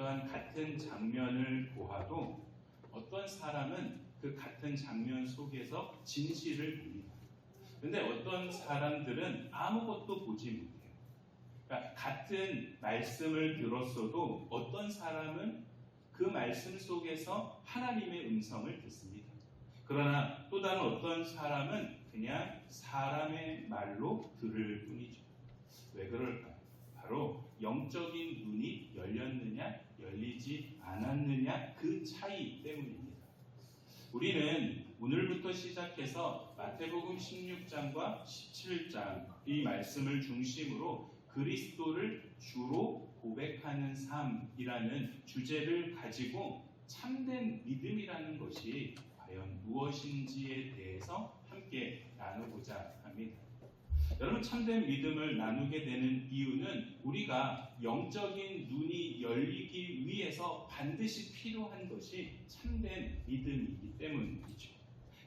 어떠한 같은 장면을 보아도 어떤 사람은 그 같은 장면 속에서 진실을 봅니다. 그런데 어떤 사람들은 아무것도 보지 못해요. 그러니까 같은 말씀을 들었어도 어떤 사람은 그 말씀 속에서 하나님의 음성을 듣습니다. 그러나 또 다른 어떤 사람은 그냥 사람의 말로 들을 뿐이죠. 왜 그럴까요? 바로 영적인 눈이 열렸느냐 열리지 않았느냐 그 차이 때문입니다. 우리는 오늘부터 시작해서 마태복음 16장과 17장 이 말씀을 중심으로 그리스도를 주로 고백하는 삶이라는 주제를 가지고 참된 믿음이라는 것이 과연 무엇인지에 대해서 함께 나누고자 합니다. 여러분, 참된 믿음을 나누게 되는 이유는 우리가 영적인 눈이 열리기 위해서 반드시 필요한 것이 참된 믿음이기 때문이죠.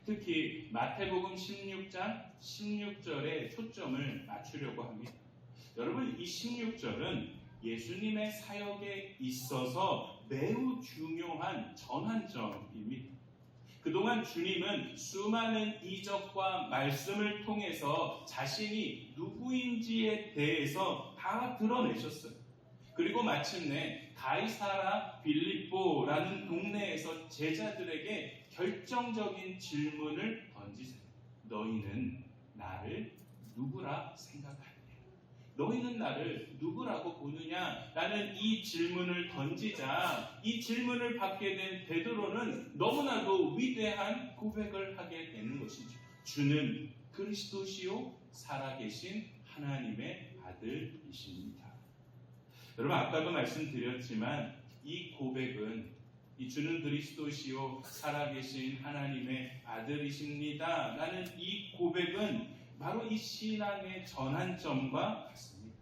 특히 마태복음 16장 16절에 초점을 맞추려고 합니다. 여러분, 이 16절은 예수님의 사역에 있어서 매우 중요한 전환점입니다. 그동안 주님은 수많은 이적과 말씀을 통해서 자신이 누구인지에 대해서 다 드러내셨어요. 그리고 마침내 가이사라 빌립보라는 동네에서 제자들에게 결정적인 질문을 던지세요. 너희는 나를 누구라 생각하느냐? 너희는 나를 누구라고 보느냐라는 이 질문을 던지자 이 질문을 받게 된 베드로는 너무나도 위대한 고백을 하게 되는 것이죠. 주는 그리스도시요 살아계신 하나님의 아들이십니다. 여러분, 아까도 말씀드렸지만 이 고백은 이 주는 그리스도시요 살아계신 하나님의 아들이십니다 라는 이 고백은 바로 이 신앙의 전환점과 같습니다.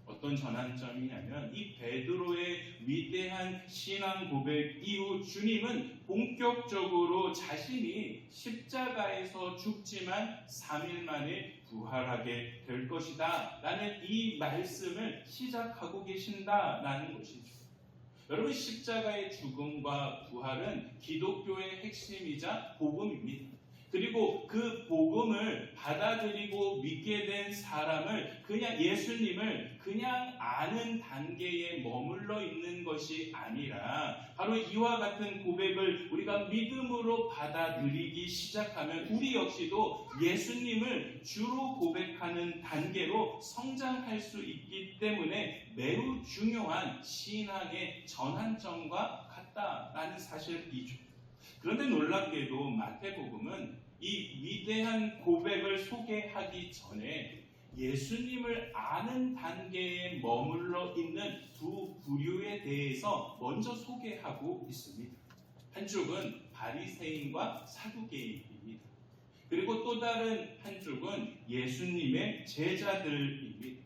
어떤 전환점이냐면 이 베드로의 위대한 신앙 고백 이후 주님은 본격적으로 자신이 십자가에서 죽지만 3일 만에 부활하게 될 것이다 라는 이 말씀을 시작하고 계신다라는 것이죠. 여러분, 십자가의 죽음과 부활은 기독교의 핵심이자 복음입니다. 그리고 그 복음을 받아들이고 믿게 된 사람을 그냥 예수님을 그냥 아는 단계에 머물러 있는 것이 아니라 바로 이와 같은 고백을 우리가 믿음으로 받아들이기 시작하면 우리 역시도 예수님을 주로 고백하는 단계로 성장할 수 있기 때문에 매우 중요한 신앙의 전환점과 같다라는 사실이죠. 그런데 놀랍게도 마태복음은 이 위대한 고백을 소개하기 전에 예수님을 아는 단계에 머물러 있는 두 부류에 대해서 먼저 소개하고 있습니다. 한쪽은 바리새인과 사두개인입니다. 그리고 또 다른 한쪽은 예수님의 제자들입니다.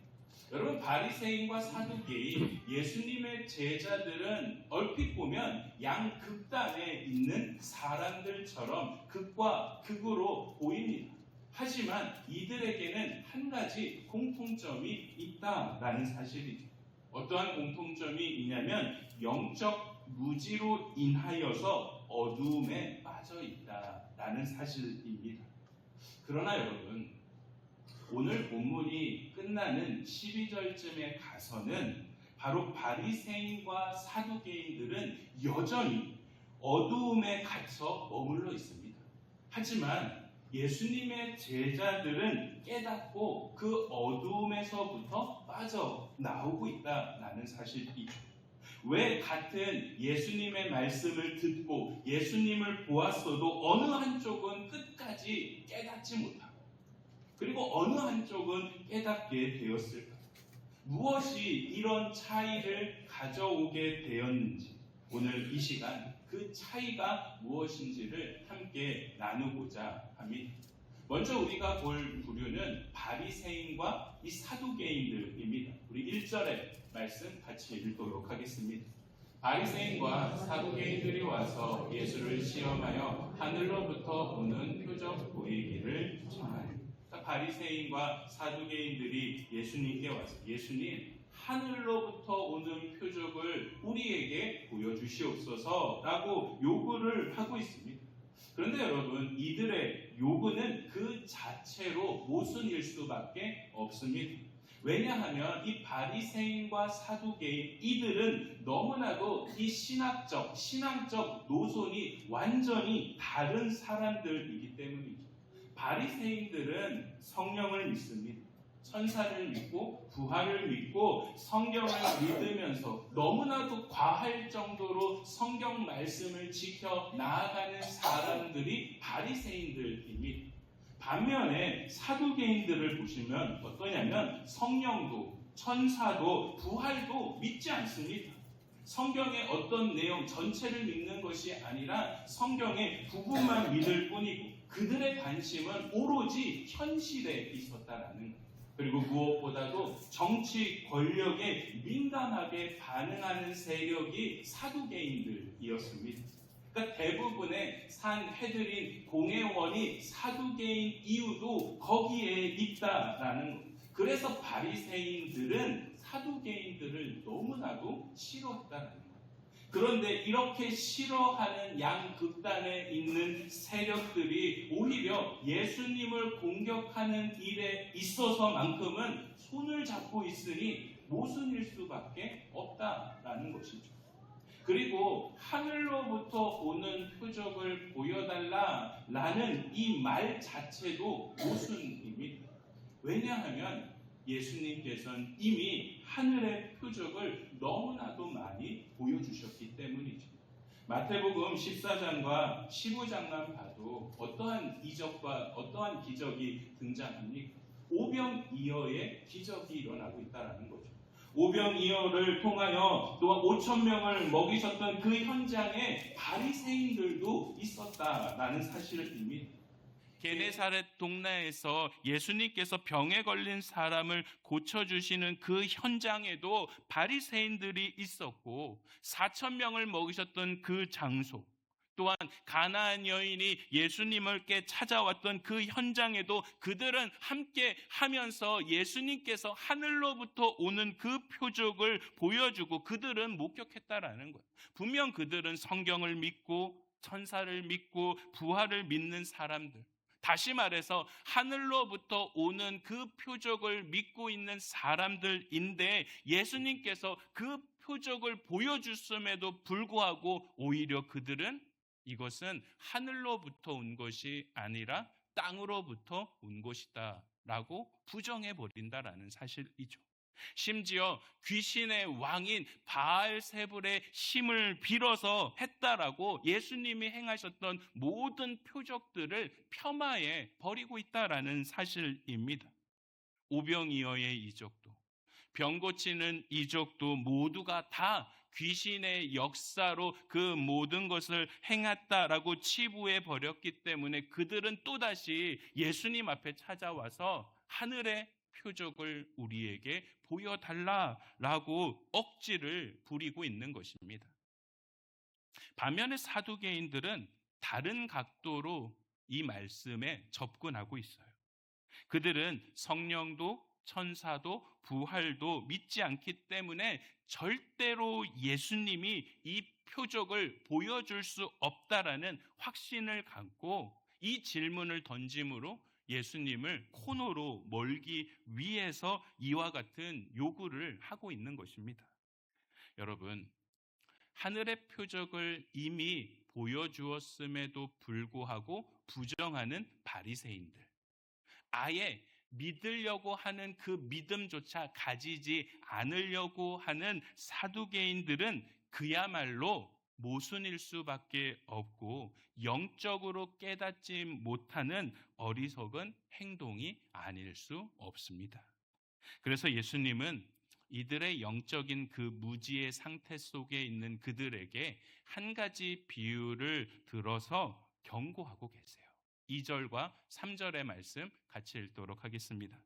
여러분, 바리새인과 사두개인, 예수님의 제자들은 얼핏 보면 양극단에 있는 사람들처럼 극과 극으로 보입니다. 하지만 이들에게는 한 가지 공통점이 있다라는 사실이죠. 어떠한 공통점이 있냐면 영적 무지로 인하여서 어두움에 빠져 있다라는 사실입니다. 그러나 여러분, 오늘 본문이 끝나는 12절쯤에 가서는 바로 바리새인과 사두개인들은 여전히 어두움에 갇혀 머물러 있습니다. 하지만 예수님의 제자들은 깨닫고 그 어두움에서부터 빠져나오고 있다는 사실이죠. 왜 같은 예수님의 말씀을 듣고 예수님을 보았어도 어느 한쪽은 끝까지 깨닫지 못하고 그리고 어느 한쪽은 깨닫게 되었을까? 무엇이 이런 차이를 가져오게 되었는지 오늘 이 시간 그 차이가 무엇인지를 함께 나누고자 합니다. 먼저 우리가 볼 부류는 바리새인과 이 사두개인들입니다. 우리 1절의 말씀 같이 읽도록 하겠습니다. 바리새인과 사두개인들이 와서 예수를 시험하여 하늘로부터 오는 표적 보이기를 청하니. 바리새인과 사두개인들이 예수님께 와서 예수님, 하늘로부터 오는 표적을 우리에게 보여주시옵소서라고 요구를 하고 있습니다. 그런데 여러분, 이들의 요구는 그 자체로 모순일 수밖에 없습니다. 왜냐하면 이 바리새인과 사두개인 이들은 너무나도 이 신앙적 노선이 완전히 다른 사람들이기 때문이죠. 바리새인들은 성령을 믿습니다. 천사를 믿고 부활을 믿고 성경을 믿으면서 너무나도 과할 정도로 성경 말씀을 지켜 나아가는 사람들이 바리새인들입니다. 반면에 사두개인들을 보시면 어떠냐면 성령도 천사도 부활도 믿지 않습니다. 성경의 어떤 내용 전체를 믿는 것이 아니라 성경의 부분만 믿을 뿐이고 그들의 관심은 오로지 현실에 있었다라는 것. 그리고 무엇보다도 정치 권력에 민감하게 반응하는 세력이 사두개인들이었습니다. 그러니까 대부분의 산헤드린 공회원이 사두개인 이유도 거기에 있다라는 것. 그래서 바리새인들은 사두개인들을 너무나도 싫어했다라는 것. 그런데 이렇게 싫어하는 양극단에 있는 세력들이 오히려 예수님을 공격하는 일에 있어서만큼은 손을 잡고 있으니 모순일 수밖에 없다라는 것이죠. 그리고 하늘로부터 오는 표적을 보여달라라는 이 말 자체도 모순입니다. 왜냐하면 예수님께서는 이미 하늘의 표적을 너무나도 많이 보여주셨기 때문이죠. 마태복음 14장과 15장만 봐도 어떠한 이적과 어떠한 기적이 등장합니까? 오병이어의 기적이 일어나고 있다는 거죠. 오병이어를 통하여 또한 5,000명을 먹이셨던 그 현장에 바리새인들도 있었다라는 사실입니다. 게네사렛 동네에서 예수님께서 병에 걸린 사람을 고쳐주시는 그 현장에도 바리새인들이 있었고 4,000명을 먹이셨던 그 장소 또한 가나안 여인이 예수님께 찾아왔던 그 현장에도 그들은 함께 하면서 예수님께서 하늘로부터 오는 그 표적을 보여주고 그들은 목격했다라는 거예요. 분명 그들은 성경을 믿고 천사를 믿고 부활을 믿는 사람들, 다시 말해서 하늘로부터 오는 그 표적을 믿고 있는 사람들인데 예수님께서 그 표적을 보여주심에도 불구하고 오히려 그들은 이것은 하늘로부터 온 것이 아니라 땅으로부터 온 것이다 라고 부정해버린다라는 사실이죠. 심지어 귀신의 왕인 바알세불의 힘을 빌어서 했다라고 예수님이 행하셨던 모든 표적들을 폄하해 버리고 있다라는 사실입니다. 오병이어의 이적도 병 고치는 이적도 모두가 다 귀신의 역사로 그 모든 것을 행했다라고 치부해 버렸기 때문에 그들은 또다시 예수님 앞에 찾아와서 하늘의 표적을 우리에게 보여달라라고 억지를 부리고 있는 것입니다. 반면에 사두개인들은 다른 각도로 이 말씀에 접근하고 있어요. 그들은 성령도 천사도 부활도 믿지 않기 때문에 절대로 예수님이 이 표적을 보여줄 수 없다라는 확신을 갖고 이 질문을 던짐으로 예수님을 코너로 몰기 위해서 이와 같은 요구를 하고 있는 것입니다. 여러분, 하늘의 표적을 이미 보여주었음에도 불구하고 부정하는 바리새인들, 아예 믿으려고 하는 그 믿음조차 가지지 않으려고 하는 사두개인들은 그야말로 모순일 수밖에 없고 영적으로 깨닫지 못하는 어리석은 행동이 아닐 수 없습니다. 그래서 예수님은 이들의 영적인 그 무지의 상태 속에 있는 그들에게 한 가지 비유를 들어서 경고하고 계세요. 2절과 3절의 말씀 같이 읽도록 하겠습니다.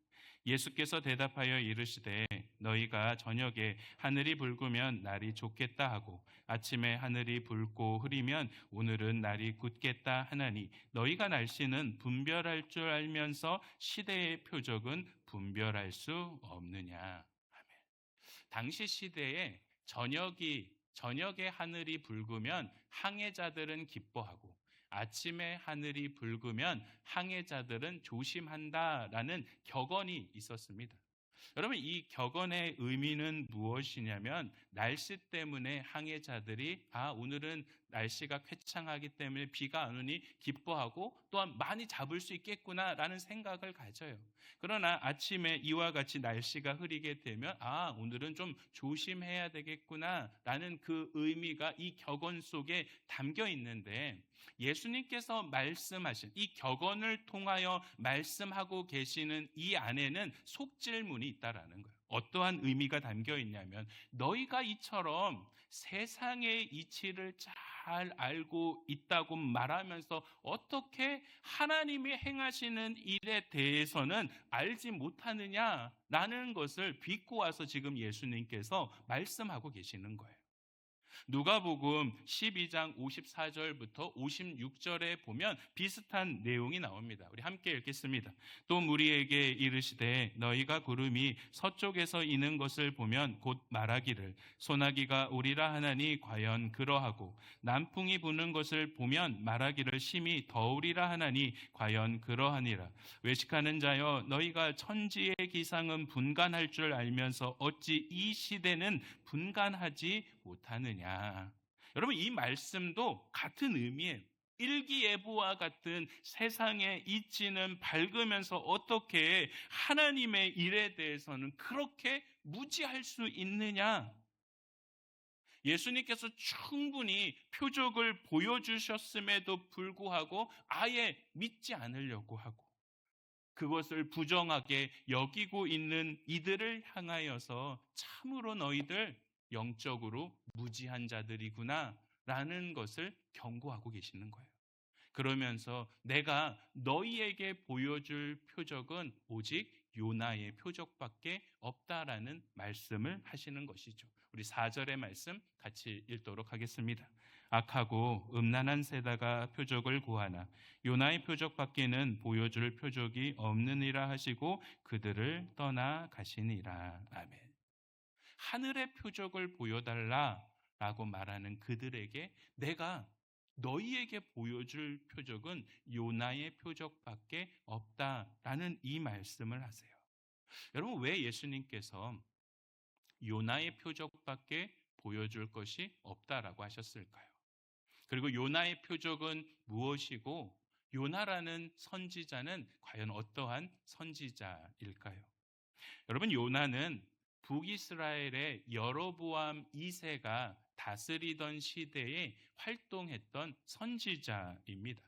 예수께서 대답하여 이르시되 너희가 저녁에 하늘이 붉으면 날이 좋겠다 하고 아침에 하늘이 붉고 흐리면 오늘은 날이 굳겠다 하나니 너희가 날씨는 분별할 줄 알면서 시대의 표적은 분별할 수 없느냐. 아멘. 당시 시대에 저녁에 하늘이 붉으면 항해자들은 기뻐하고 아침에 하늘이 붉으면 항해자들은 조심한다라는 격언이 있었습니다. 여러분, 이 격언의 의미는 무엇이냐면 날씨 때문에 항해자들이 오늘은 날씨가 쾌창하기 때문에 비가 안 오니 기뻐하고 또한 많이 잡을 수 있겠구나라는 생각을 가져요. 그러나 아침에 이와 같이 날씨가 흐리게 되면 오늘은 좀 조심해야 되겠구나라는 그 의미가 이 격언 속에 담겨 있는데, 예수님께서 말씀하신 이 격언을 통하여 말씀하고 계시는 이 안에는 속질문이 있다라는 거예요. 어떠한 의미가 담겨 있냐면, 너희가 이처럼 세상의 이치를 잘 알고 있다고 말하면서 어떻게 하나님이 행하시는 일에 대해서는 알지 못하느냐라는 것을 비꼬아서 지금 예수님께서 말씀하고 계시는 거예요. 누가복음 12장 54절부터 56절에 보면 비슷한 내용이 나옵니다. 우리 함께 읽겠습니다. 또 무리에게 이르시되 너희가 구름이 서쪽에서 이는 것을 보면 곧 말하기를 소나기가 오리라 하나니 과연 그러하고 남풍이 부는 것을 보면 말하기를 심히 더우리라 하나니 과연 그러하니라. 외식하는 자여 너희가 천지의 기상은 분간할 줄 알면서 어찌 이 시대는 분간하지 못하느냐. 여러분, 이 말씀도 같은 의미예요. 일기예보와 같은 세상의 이치는 밝으면서 어떻게 하나님의 일에 대해서는 그렇게 무지할 수 있느냐. 예수님께서 충분히 표적을 보여주셨음에도 불구하고 아예 믿지 않으려고 하고 그것을 부정하게 여기고 있는 이들을 향하여서 참으로 너희들 영적으로 무지한 자들이구나 라는 것을 경고하고 계시는 거예요. 그러면서 내가 너희에게 보여줄 표적은 오직 요나의 표적밖에 없다라는 말씀을 하시는 것이죠. 우리 4절의 말씀 같이 읽도록 하겠습니다. 악하고 음란한 세다가 표적을 구하나 요나의 표적밖에는 보여줄 표적이 없느니라 하시고 그들을 떠나가시니라. 아멘. 하늘의 표적을 보여달라라고 말하는 그들에게 내가 너희에게 보여줄 표적은 요나의 표적밖에 없다라는 이 말씀을 하세요. 여러분, 왜 예수님께서 요나의 표적밖에 보여줄 것이 없다라고 하셨을까요? 그리고 요나의 표적은 무엇이고 요나라는 선지자는 과연 어떠한 선지자일까요? 여러분, 요나는 북이스라엘의 여로보암 2세가 다스리던 시대에 활동했던 선지자입니다.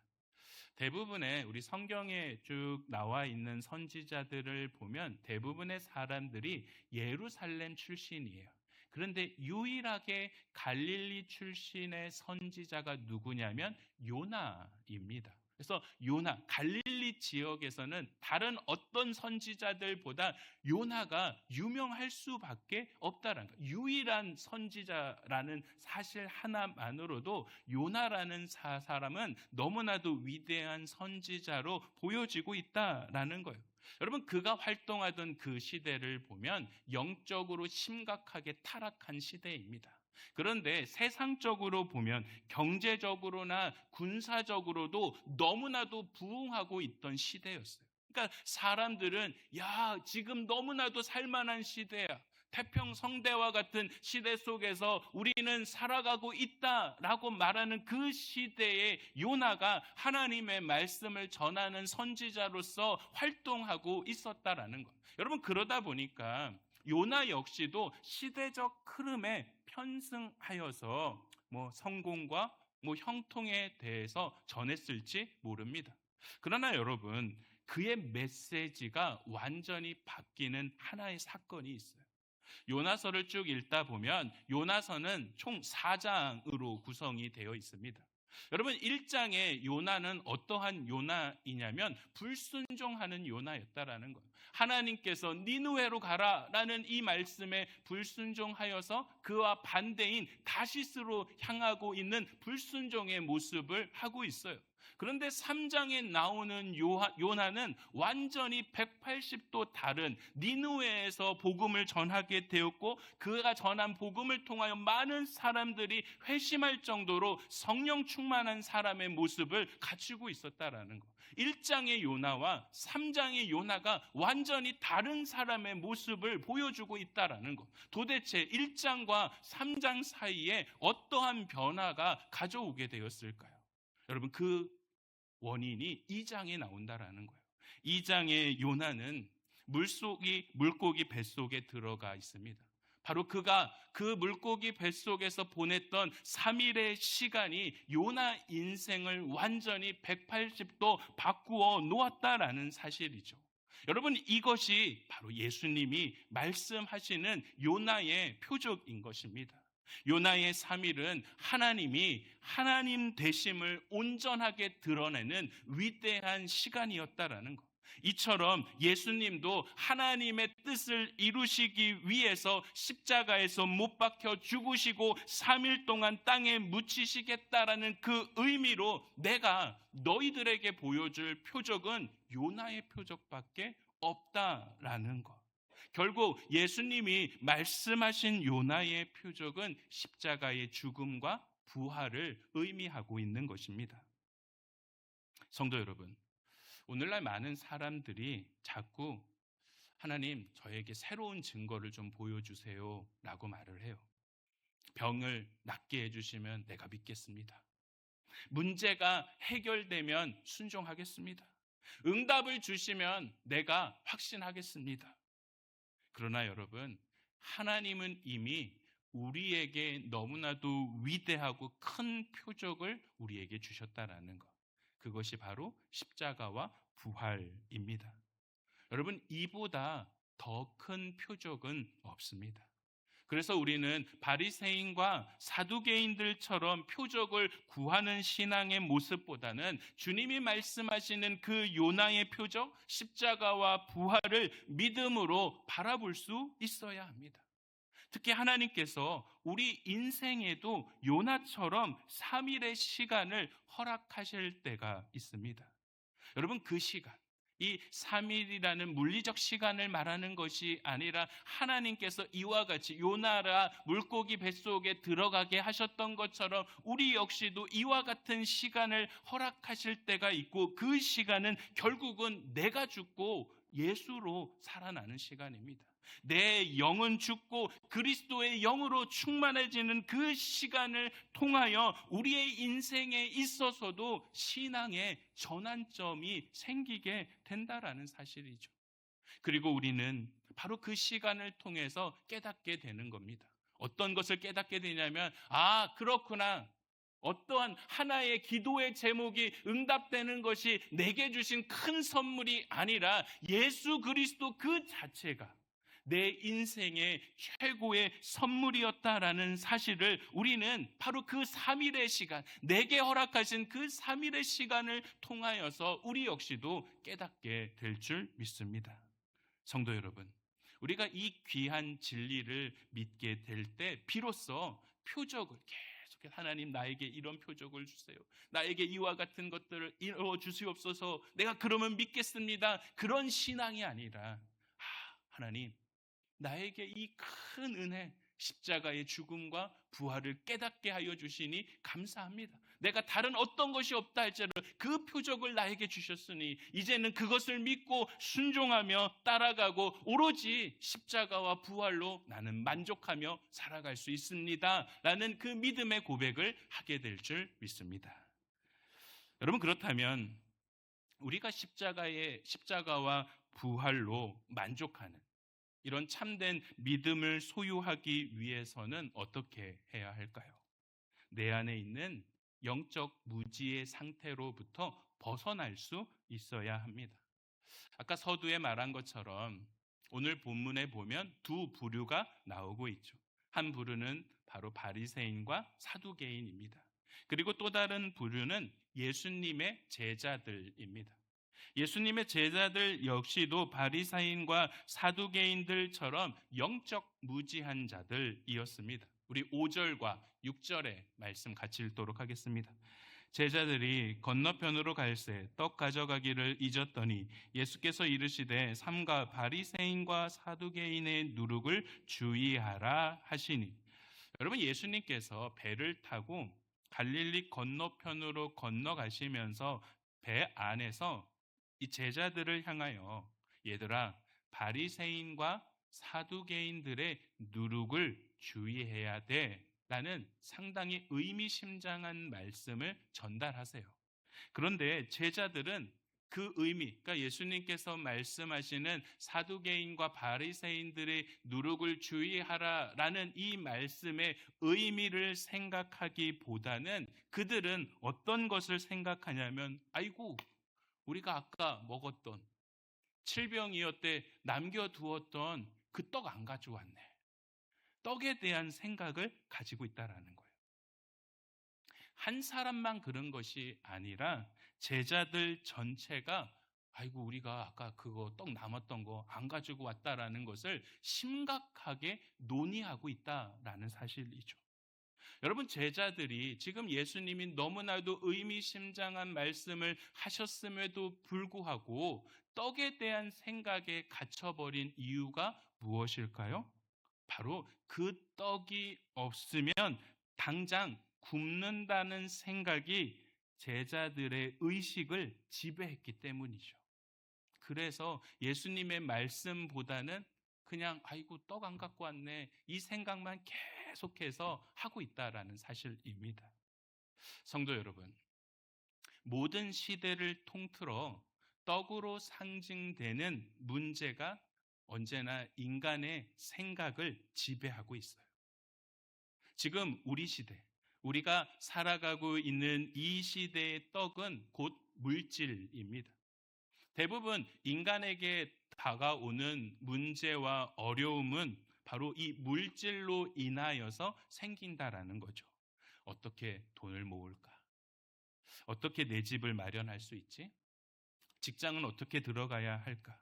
대부분의 우리 성경에 쭉 나와 있는 선지자들을 보면 대부분의 사람들이 예루살렘 출신이에요. 그런데 유일하게 갈릴리 출신의 선지자가 누구냐면 요나입니다. 그래서 요나, 갈릴리 지역에서는 다른 어떤 선지자들보다 요나가 유명할 수밖에 없다라는 거예요. 유일한 선지자라는 사실 하나만으로도 요나라는 사람은 너무나도 위대한 선지자로 보여지고 있다라는 거예요. 여러분, 그가 활동하던 그 시대를 보면 영적으로 심각하게 타락한 시대입니다. 그런데 세상적으로 보면 경제적으로나 군사적으로도 너무나도 부흥하고 있던 시대였어요. 그러니까 사람들은 지금 너무나도 살만한 시대야. 태평성대와 같은 시대 속에서 우리는 살아가고 있다라고 말하는 그 시대에 요나가 하나님의 말씀을 전하는 선지자로서 활동하고 있었다라는 것. 여러분, 그러다 보니까 요나 역시도 시대적 흐름에 편승하여서 성공과 형통에 대해서 전했을지 모릅니다. 그러나 여러분, 그의 메시지가 완전히 바뀌는 하나의 사건이 있어요. 요나서를 쭉 읽다 보면 요나서는 총 4장으로 구성이 되어 있습니다. 여러분, 1장의 요나는 어떠한 요나이냐면 불순종하는 요나였다라는 거예요. 하나님께서 니느웨로 가라라는 이 말씀에 불순종하여서 그와 반대인 다시스로 향하고 있는 불순종의 모습을 하고 있어요. 그런데 3장에 나오는 요나는 완전히 180도 다른 니느웨에서 복음을 전하게 되었고, 그가 전한 복음을 통하여 많은 사람들이 회심할 정도로 성령 충만한 사람의 모습을 갖추고 있었다라는 것. 1장의 요나와 3장의 요나가 완전히 다른 사람의 모습을 보여주고 있다라는 것. 도대체 1장과 3장 사이에 어떠한 변화가 가져오게 되었을까요? 여러분, 그 원인이 2장에 나온다라는 거예요. 2장의 요나는 물고기 뱃속에 들어가 있습니다. 바로 그가 그 물고기 뱃속에서 보냈던 3일의 시간이 요나 인생을 완전히 180도 바꾸어 놓았다라는 사실이죠. 여러분, 이것이 바로 예수님이 말씀하시는 요나의 표적인 것입니다. 요나의 3일은 하나님이 하나님 되심을 온전하게 드러내는 위대한 시간이었다라는 것. 이처럼 예수님도 하나님의 뜻을 이루시기 위해서 십자가에서 못 박혀 죽으시고 3일 동안 땅에 묻히시겠다라는 그 의미로 내가 너희들에게 보여줄 표적은 요나의 표적밖에 없다라는 것. 결국 예수님이 말씀하신 요나의 표적은 십자가의 죽음과 부활을 의미하고 있는 것입니다. 성도 여러분, 오늘날 많은 사람들이 자꾸 하나님, 저에게 새로운 증거를 좀 보여주세요 라고 말을 해요. 병을 낫게 해주시면 내가 믿겠습니다. 문제가 해결되면 순종하겠습니다. 응답을 주시면 내가 확신하겠습니다. 그러나 여러분, 하나님은 이미 우리에게 너무나도 위대하고 큰 표적을 우리에게 주셨다라는 것. 그것이 바로 십자가와 부활입니다. 여러분, 이보다 더 큰 표적은 없습니다. 그래서 우리는 바리새인과 사두개인들처럼 표적을 구하는 신앙의 모습보다는 주님이 말씀하시는 그 요나의 표적, 십자가와 부활을 믿음으로 바라볼 수 있어야 합니다. 특히 하나님께서 우리 인생에도 요나처럼 3일의 시간을 허락하실 때가 있습니다. 여러분, 그 시간, 이 3일이라는 물리적 시간을 말하는 것이 아니라 하나님께서 이와 같이 요나라 물고기 뱃속에 들어가게 하셨던 것처럼 우리 역시도 이와 같은 시간을 허락하실 때가 있고, 그 시간은 결국은 내가 죽고 예수로 살아나는 시간입니다. 내 영은 죽고 그리스도의 영으로 충만해지는 그 시간을 통하여 우리의 인생에 있어서도 신앙의 전환점이 생기게 된다라는 사실이죠. 그리고 우리는 바로 그 시간을 통해서 깨닫게 되는 겁니다. 어떤 것을 깨닫게 되냐면, 그렇구나. 어떠한 하나의 기도의 제목이 응답되는 것이 내게 주신 큰 선물이 아니라 예수 그리스도 그 자체가 내 인생의 최고의 선물이었다라는 사실을 우리는 바로 그 3일의 시간, 내게 허락하신 그 3일의 시간을 통하여서 우리 역시도 깨닫게 될 줄 믿습니다. 성도 여러분, 우리가 이 귀한 진리를 믿게 될 때 비로소 표적을 계속해서 하나님, 나에게 이런 표적을 주세요. 나에게 이와 같은 것들을 이루어 주시옵소서. 내가 그러면 믿겠습니다. 그런 신앙이 아니라, 하나님, 나에게 이 큰 은혜, 십자가의 죽음과 부활을 깨닫게 하여 주시니 감사합니다. 내가 다른 어떤 것이 없다 할지라도 그 표적을 나에게 주셨으니 이제는 그것을 믿고 순종하며 따라가고 오로지 십자가와 부활로 나는 만족하며 살아갈 수 있습니다 라는 그 믿음의 고백을 하게 될 줄 믿습니다. 여러분, 그렇다면 우리가 십자가와 부활로 만족하는 이런 참된 믿음을 소유하기 위해서는 어떻게 해야 할까요? 내 안에 있는 영적 무지의 상태로부터 벗어날 수 있어야 합니다. 아까 서두에 말한 것처럼 오늘 본문에 보면 두 부류가 나오고 있죠. 한 부류는 바로 바리새인과 사두개인입니다. 그리고 또 다른 부류는 예수님의 제자들입니다. 예수님의 제자들 역시도 바리새인과 사두개인들처럼 영적 무지한 자들이었습니다. 우리 5절과 6절의 말씀 같이 읽도록 하겠습니다. 제자들이 건너편으로 갈새 떡 가져가기를 잊었더니 예수께서 이르시되 삼가 바리새인과 사두개인의 누룩을 주의하라 하시니. 여러분, 예수님께서 배를 타고 갈릴리 건너편으로 건너가시면서 배 안에서 이 제자들을 향하여 얘들아, 바리새인과 사두개인들의 누룩을 주의해야 돼 라는 상당히 의미심장한 말씀을 전달하세요. 그런데 제자들은 그 의미, 그러니까 예수님께서 말씀하시는 사두개인과 바리새인들의 누룩을 주의하라라는 이 말씀의 의미를 생각하기보다는 그들은 어떤 것을 생각하냐면, 아이고, 우리가 아까 먹었던 칠병이었대 남겨두었던 그 떡 안 가져왔네. 떡에 대한 생각을 가지고 있다라는 거예요. 한 사람만 그런 것이 아니라 제자들 전체가 아이고, 우리가 아까 그거 떡 남았던 거 안 가지고 왔다라는 것을 심각하게 논의하고 있다라는 사실이죠. 여러분, 제자들이 지금 예수님이 너무나도 의미심장한 말씀을 하셨음에도 불구하고 떡에 대한 생각에 갇혀버린 이유가 무엇일까요? 바로 그 떡이 없으면 당장 굶는다는 생각이 제자들의 의식을 지배했기 때문이죠. 그래서 예수님의 말씀보다는 그냥 아이고, 떡 안 갖고 왔네, 이 생각만 계속해서 하고 있다라는 사실입니다. 성도 여러분, 모든 시대를 통틀어 떡으로 상징되는 문제가 언제나 인간의 생각을 지배하고 있어요. 지금 우리 시대, 우리가 살아가고 있는 이 시대의 떡은 곧 물질입니다. 대부분 인간에게 다가오는 문제와 어려움은 바로 이 물질로 인하여서 생긴다라는 거죠. 어떻게 돈을 모을까? 어떻게 내 집을 마련할 수 있지? 직장은 어떻게 들어가야 할까?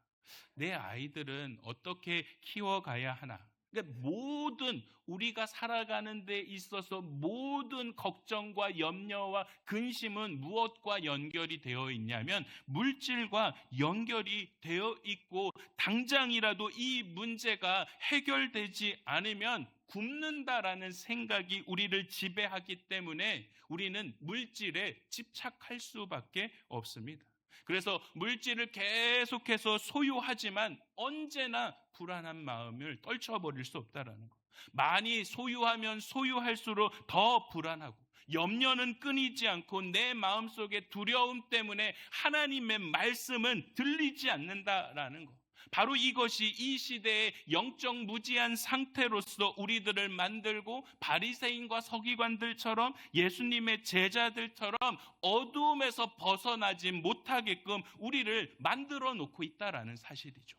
내 아이들은 어떻게 키워가야 하나? 그러니까 모든 우리가 살아가는 데 있어서 모든 걱정과 염려와 근심은 무엇과 연결이 되어 있냐면 물질과 연결이 되어 있고, 당장이라도 이 문제가 해결되지 않으면 굶는다라는 생각이 우리를 지배하기 때문에 우리는 물질에 집착할 수밖에 없습니다. 그래서 물질을 계속해서 소유하지만 언제나 불안한 마음을 떨쳐버릴 수 없다라는 거. 많이 소유하면 소유할수록 더 불안하고, 염려는 끊이지 않고 내 마음속에 두려움 때문에 하나님의 말씀은 들리지 않는다라는 거. 바로 이것이 이 시대의 영적 무지한 상태로서 우리들을 만들고, 바리새인과 서기관들처럼 예수님의 제자들처럼 어두움에서 벗어나지 못하게끔 우리를 만들어 놓고 있다라는 사실이죠.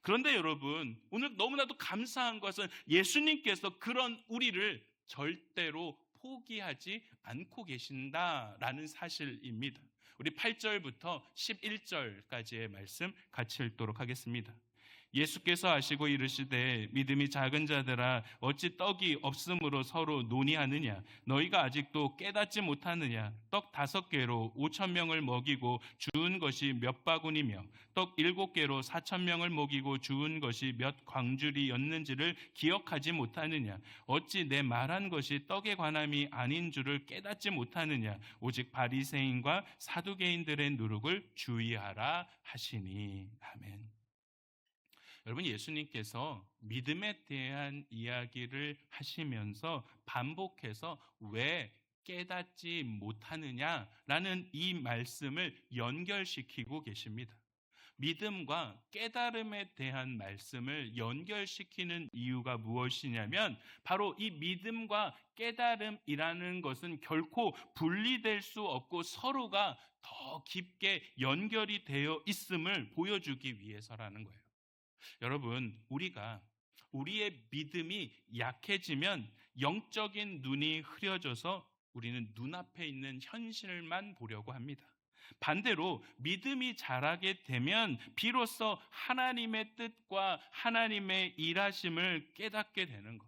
그런데 여러분, 오늘 너무나도 감사한 것은 예수님께서 그런 우리를 절대로 포기하지 않고 계신다라는 사실입니다. 우리 8절부터 11절까지의 말씀 같이 읽도록 하겠습니다. 예수께서 아시고 이르시되 믿음이 작은 자들아, 어찌 떡이 없으므로 서로 논의하느냐? 너희가 아직도 깨닫지 못하느냐? 떡 5개로 5,000명을 먹이고 주운 것이 몇 바구니며 떡 7개로 4,000명을 먹이고 주운 것이 몇 광주리였는지를 기억하지 못하느냐? 어찌 내 말한 것이 떡에 관함이 아닌 줄을 깨닫지 못하느냐? 오직 바리새인과 사두개인들의 누룩을 주의하라 하시니. 아멘. 여러분, 예수님께서 믿음에 대한 이야기를 하시면서 반복해서 왜 깨닫지 못하느냐라는 이 말씀을 연결시키고 계십니다. 믿음과 깨달음에 대한 말씀을 연결시키는 이유가 무엇이냐면, 바로 이 믿음과 깨달음이라는 것은 결코 분리될 수 없고 서로가 더 깊게 연결이 되어 있음을 보여주기 위해서라는 거예요. 여러분, 우리의 믿음이 약해지면 영적인 눈이 흐려져서 우리는 눈앞에 있는 현실만 보려고 합니다. 반대로 믿음이 자라게 되면 비로소 하나님의 뜻과 하나님의 일하심을 깨닫게 되는 것.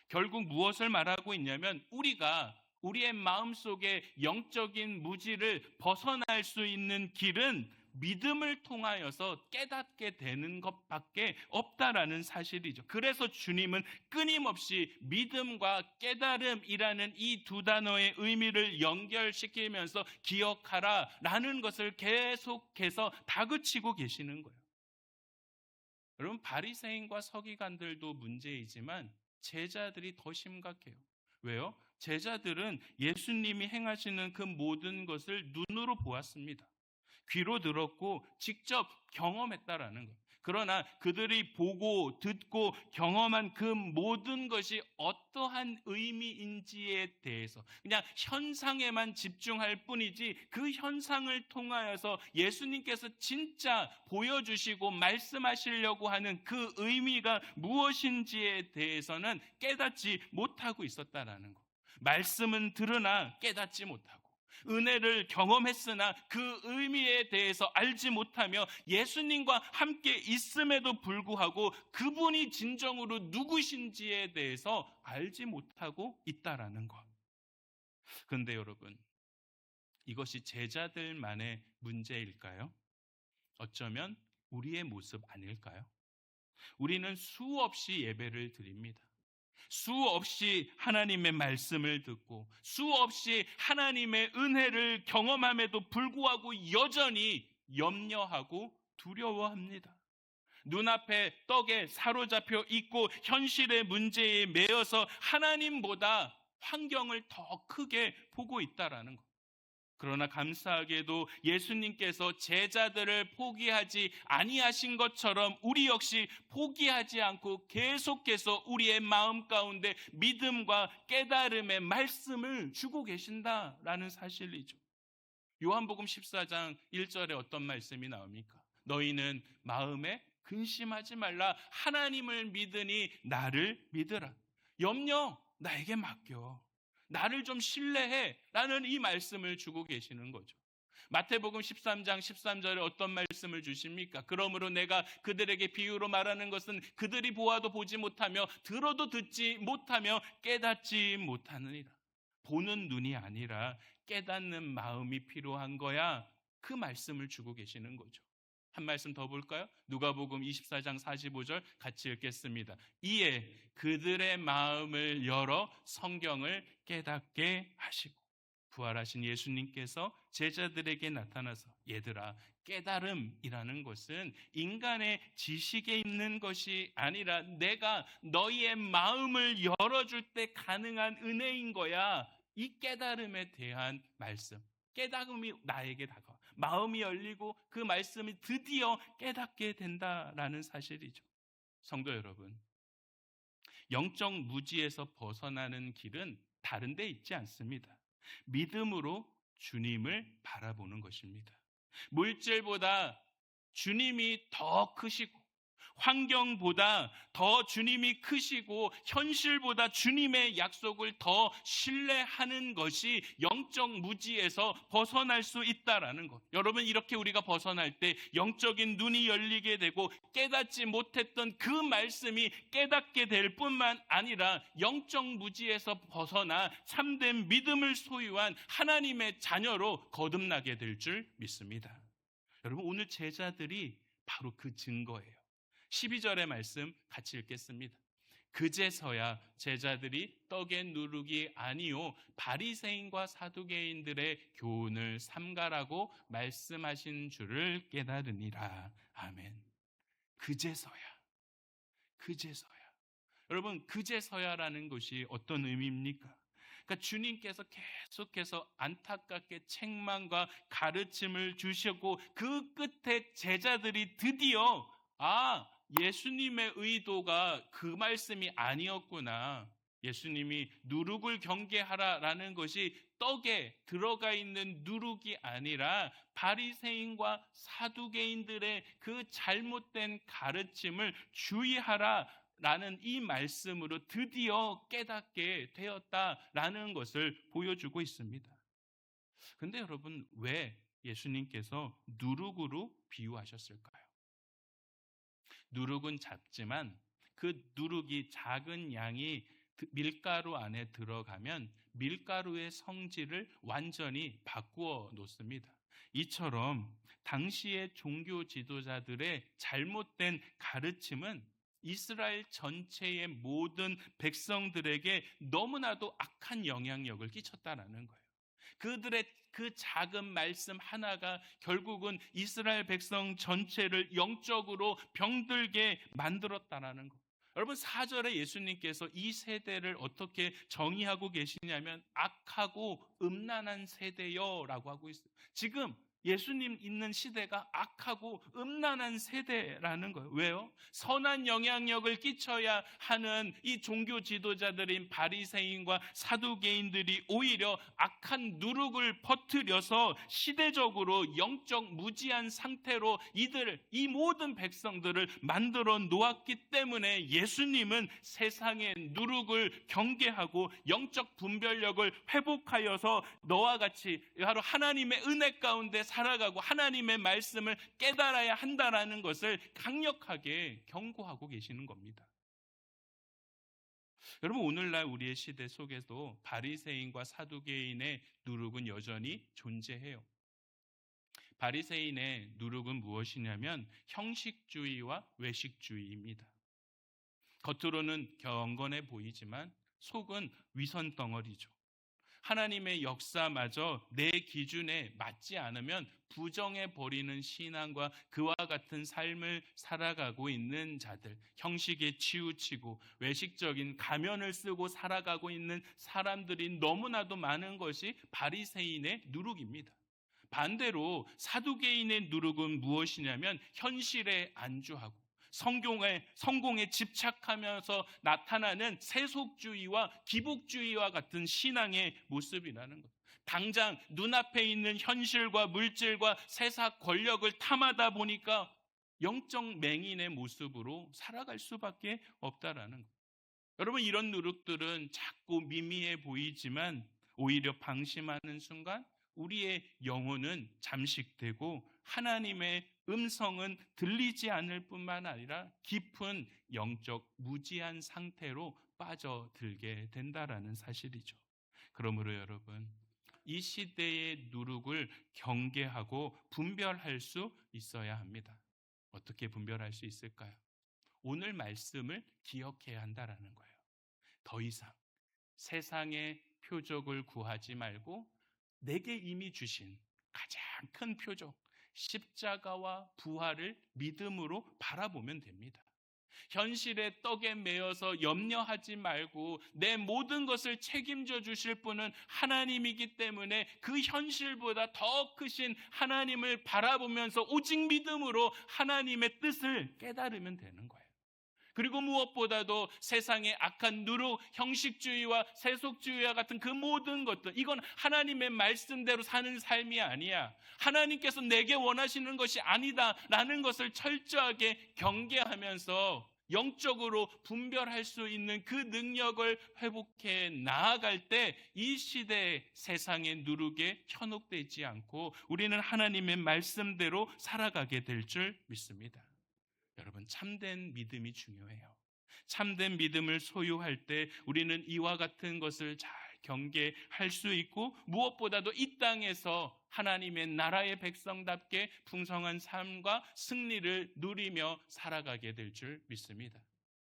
결국 무엇을 말하고 있냐면, 우리가 우리의 마음속에 영적인 무지를 벗어날 수 있는 길은 믿음을 통하여서 깨닫게 되는 것밖에 없다라는 사실이죠. 그래서 주님은 끊임없이 믿음과 깨달음이라는 이 두 단어의 의미를 연결시키면서 기억하라라는 것을 계속해서 다그치고 계시는 거예요. 여러분, 바리새인과 서기관들도 문제이지만 제자들이 더 심각해요. 왜요? 제자들은 예수님이 행하시는 그 모든 것을 눈으로 보았습니다. 귀로 들었고 직접 경험했다라는 거예요. 그러나 그들이 보고 듣고 경험한 그 모든 것이 어떠한 의미인지에 대해서 그냥 현상에만 집중할 뿐이지, 그 현상을 통하여서 예수님께서 진짜 보여주시고 말씀하시려고 하는 그 의미가 무엇인지에 대해서는 깨닫지 못하고 있었다라는 거. 말씀은 들으나 깨닫지 못하고, 은혜를 경험했으나 그 의미에 대해서 알지 못하며 예수님과 함께 있음에도 불구하고 그분이 진정으로 누구신지에 대해서 알지 못하고 있다라는 것. 그런데 여러분, 이것이 제자들만의 문제일까요? 어쩌면 우리의 모습 아닐까요? 우리는 수없이 예배를 드립니다. 수없이 하나님의 말씀을 듣고 수없이 하나님의 은혜를 경험함에도 불구하고 여전히 염려하고 두려워합니다. 눈앞에 떡에 사로잡혀 있고 현실의 문제에 매여서 하나님보다 환경을 더 크게 보고 있다라는 것. 그러나 감사하게도 예수님께서 제자들을 포기하지 아니하신 것처럼 우리 역시 포기하지 않고 계속해서 우리의 마음 가운데 믿음과 깨달음의 말씀을 주고 계신다라는 사실이죠. 요한복음 14장 1절에 어떤 말씀이 나옵니까? 너희는 마음에 근심하지 말라. 하나님을 믿으니 나를 믿으라. 염려 나에게 맡겨. 나를 좀 신뢰해 라는 이 말씀을 주고 계시는 거죠. 마태복음 13장 13절에 어떤 말씀을 주십니까? 그러므로 내가 그들에게 비유로 말하는 것은 그들이 보아도 보지 못하며 들어도 듣지 못하며 깨닫지 못하느니라. 보는 눈이 아니라 깨닫는 마음이 필요한 거야. 그 말씀을 주고 계시는 거죠. 한 말씀 더 볼까요? 누가복음 24장 45절 같이 읽겠습니다. 이에 그들의 마음을 열어 성경을 깨닫게 하시고, 부활하신 예수님께서 제자들에게 나타나서 얘들아, 깨달음이라는 것은 인간의 지식에 있는 것이 아니라 내가 너희의 마음을 열어줄 때 가능한 은혜인 거야. 이 깨달음에 대한 말씀, 깨달음이 나에게 다가와 마음이 열리고 그 말씀이 드디어 깨닫게 된다라는 사실이죠. 성도 여러분, 영적 무지에서 벗어나는 길은 다른 데 있지 않습니다. 믿음으로 주님을 바라보는 것입니다. 물질보다 주님이 더 크시고, 환경보다 더 주님이 크시고, 현실보다 주님의 약속을 더 신뢰하는 것이 영적 무지에서 벗어날 수 있다라는 것. 여러분, 이렇게 우리가 벗어날 때 영적인 눈이 열리게 되고 깨닫지 못했던 그 말씀이 깨닫게 될 뿐만 아니라 영적 무지에서 벗어나 참된 믿음을 소유한 하나님의 자녀로 거듭나게 될 줄 믿습니다. 여러분, 오늘 제자들이 바로 그 증거예요. 12절의 말씀 같이 읽겠습니다. 그제서야 제자들이 떡의 누룩이 아니요 바리새인과 사두개인들의 교훈을 삼가라고 말씀하신 줄을 깨달으니라. 아멘. 그제서야. 여러분, 그제서야라는 것이 어떤 의미입니까? 그러니까 주님께서 계속해서 안타깝게 책망과 가르침을 주셨고, 그 끝에 제자들이 드디어 예수님의 의도가 그 말씀이 아니었구나. 예수님이 누룩을 경계하라라는 것이 떡에 들어가 있는 누룩이 아니라 바리새인과 사두개인들의 그 잘못된 가르침을 주의하라라는 이 말씀으로 드디어 깨닫게 되었다라는 것을 보여주고 있습니다. 그런데 여러분, 왜 예수님께서 누룩으로 비유하셨을까요? 누룩은 작지만 그 누룩이 작은 양이 밀가루 안에 들어가면 밀가루의 성질을 완전히 바꾸어 놓습니다. 이처럼 당시의 종교 지도자들의 잘못된 가르침은 이스라엘 전체의 모든 백성들에게 너무나도 악한 영향력을 끼쳤다라는 거예요. 그들의 그 작은 말씀 하나가 결국은 이스라엘 백성 전체를 영적으로 병들게 만들었다라는 거. 여러분 4절에 예수님께서 이 세대를 어떻게 정의하고 계시냐면 악하고 음란한 세대여라고 하고 있어요. 지금 예수님 있는 시대가 악하고 음란한 세대라는 거예요. 왜요? 선한 영향력을 끼쳐야 하는 이 종교 지도자들인 바리새인과 사두개인들이 오히려 악한 누룩을 퍼뜨려서 시대적으로 영적 무지한 상태로 이 모든 백성들을 만들어 놓았기 때문에 예수님은 세상의 누룩을 경계하고 영적 분별력을 회복하여서 너와 같이 바로 하나님의 은혜 가운데 살아가고 하나님의 말씀을 깨달아야 한다라는 것을 강력하게 경고하고 계시는 겁니다. 여러분 오늘날 우리의 시대 속에도 바리새인과 사두개인의 누룩은 여전히 존재해요. 바리새인의 누룩은 무엇이냐면 형식주의와 외식주의입니다. 겉으로는 경건해 보이지만 속은 위선 덩어리죠. 하나님의 역사마저 내 기준에 맞지 않으면 부정해버리는 신앙과 그와 같은 삶을 살아가고 있는 자들, 형식에 치우치고 외식적인 가면을 쓰고 살아가고 있는 사람들이 너무나도 많은 것이 바리새인의 누룩입니다. 반대로 사두개인의 누룩은 무엇이냐면 현실에 안주하고 성공에 집착하면서 나타나는 세속주의와 기복주의와 같은 신앙의 모습이라는 것. 당장 눈앞에 있는 현실과 물질과 세상 권력을 탐하다 보니까 영적 맹인의 모습으로 살아갈 수밖에 없다라는 것. 여러분 이런 누룩들은 작고 미미해 보이지만 오히려 방심하는 순간 우리의 영혼은 잠식되고 하나님의 음성은 들리지 않을 뿐만 아니라 깊은 영적 무지한 상태로 빠져들게 된다라는 사실이죠. 그러므로 여러분 이 시대의 누룩을 경계하고 분별할 수 있어야 합니다. 어떻게 분별할 수 있을까요? 오늘 말씀을 기억해야 한다라는 거예요. 더 이상 세상의 표적을 구하지 말고 내게 이미 주신 가장 큰 표적 십자가와 부활을 믿음으로 바라보면 됩니다. 현실의 떡에 매여서 염려하지 말고 내 모든 것을 책임져 주실 분은 하나님이기 때문에 그 현실보다 더 크신 하나님을 바라보면서 오직 믿음으로 하나님의 뜻을 깨달으면 되는 거예요. 그리고 무엇보다도 세상의 악한 누룩, 형식주의와 세속주의와 같은 그 모든 것들, 이건 하나님의 말씀대로 사는 삶이 아니야. 하나님께서 내게 원하시는 것이 아니다라는 것을 철저하게 경계하면서 영적으로 분별할 수 있는 그 능력을 회복해 나아갈 때 이 시대의 세상의 누룩에 현혹되지 않고 우리는 하나님의 말씀대로 살아가게 될 줄 믿습니다. 여러분 참된 믿음이 중요해요. 참된 믿음을 소유할 때 우리는 이와 같은 것을 잘 경계할 수 있고 무엇보다도 이 땅에서 하나님의 나라의 백성답게 풍성한 삶과 승리를 누리며 살아가게 될 줄 믿습니다.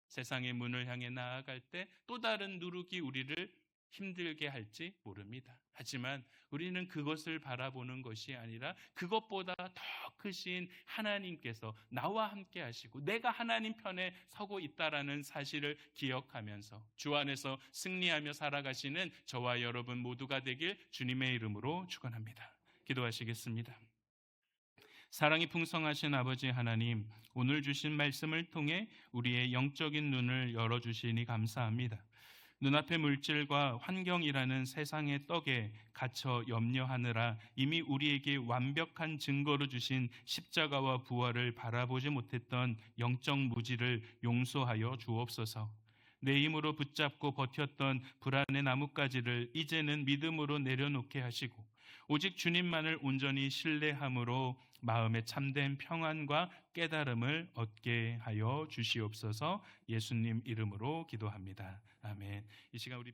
세상의 문을 향해 나아갈 때 또 다른 누룩이 우리를 힘들게 할지 모릅니다. 하지만 우리는 그것을 바라보는 것이 아니라 그것보다 더 크신 하나님께서 나와 함께 하시고 내가 하나님 편에 서고 있다라는 사실을 기억하면서 주 안에서 승리하며 살아가시는 저와 여러분 모두가 되길 주님의 이름으로 축원합니다. 기도하시겠습니다. 사랑이 풍성하신 아버지 하나님, 오늘 주신 말씀을 통해 우리의 영적인 눈을 열어주시니 감사합니다. 눈앞의 물질과 환경이라는 세상의 떡에 갇혀 염려하느라 이미 우리에게 완벽한 증거로 주신 십자가와 부활을 바라보지 못했던 영적 무지를 용서하여 주옵소서. 내 힘으로 붙잡고 버텼던 불안의 나뭇가지를 이제는 믿음으로 내려놓게 하시고 오직 주님만을 온전히 신뢰함으로 마음의 참된 평안과 깨달음을 얻게 하여 주시옵소서. 예수님 이름으로 기도합니다. 아멘. 이 시간 우리